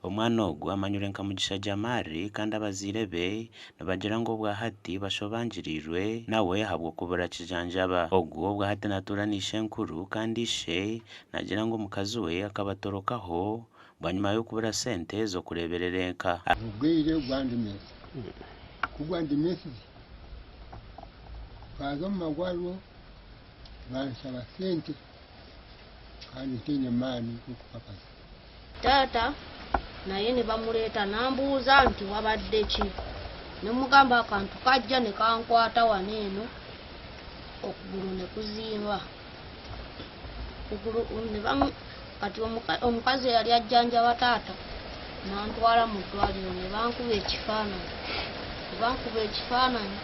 Omwana ogwo amanyure nka Mugisha Jamari kandi abazire be nibagira ngu obwahati bashobangirirwe nawe habwo kubura kijanjaba. Ogwo obwahati natura n'ishe nkuru kandi ishe nagira ngu omukazi we akabatorokaho bwanyuma y'okubura sente z'okureberera eka. Ubwire bwandimesi kugwandimesi baza mu magwariro bansaba sente kandi ntiine maani g'okupapasa. Taata naye ne bamuleeta n'ambuuza nti wabadde ki, ne mugamba akantu kajja ne kankwata wano eno okugulu ne kuzimba. Kati omukazi yali ajjanjaba taata n'antwala mu ddwaliro ne bankuba ekifaananyi.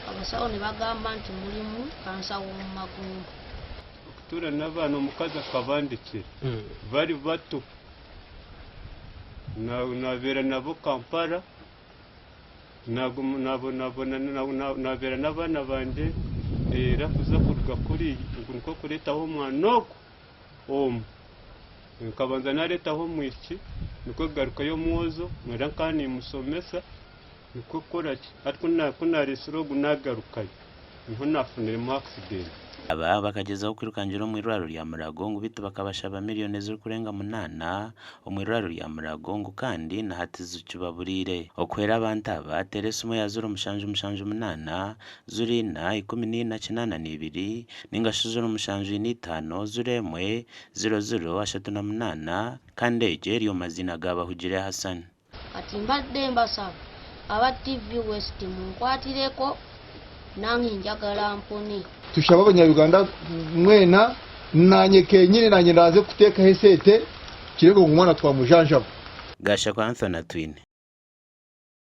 Abasawo ne bagamba nti mulimu kansa w'omu magungu. Okutuura n'abaana omukazi akabandikira bari bato nabeera nabo Kampala nabeera n'abaana banje era kuza kuruga kuri niko kureetaho omwana ogwo omu nkabanza nareetaho omwishiki niko garukayo omwozo mwera nkaba nimusomesa niko koraki ariko kunaresera ogu nagarukayo niho nafuniremu accident. Aba bakagezaho kwirukangira omu irwariro rya Murago ngu bitu bakabashaba miliyoni zirikurenga 8 omu irwariro rya Murago ngu kandi na hati zikibaburire okwera abantu aba Teresimu ya 0778 zurina 1482 ningashi 0775 zuremwe 0038 kandi eje ryo mazina gabahugire Hassan. Kati mbadde mbasaba aba TV West munkwatireko nange njagala mpone. Tushaba abanyarwanda mwena nanye kenyine nanye ndaze kuteka hesete kirego umwana twamujanjaba. Gasha kwa Anthony Twine.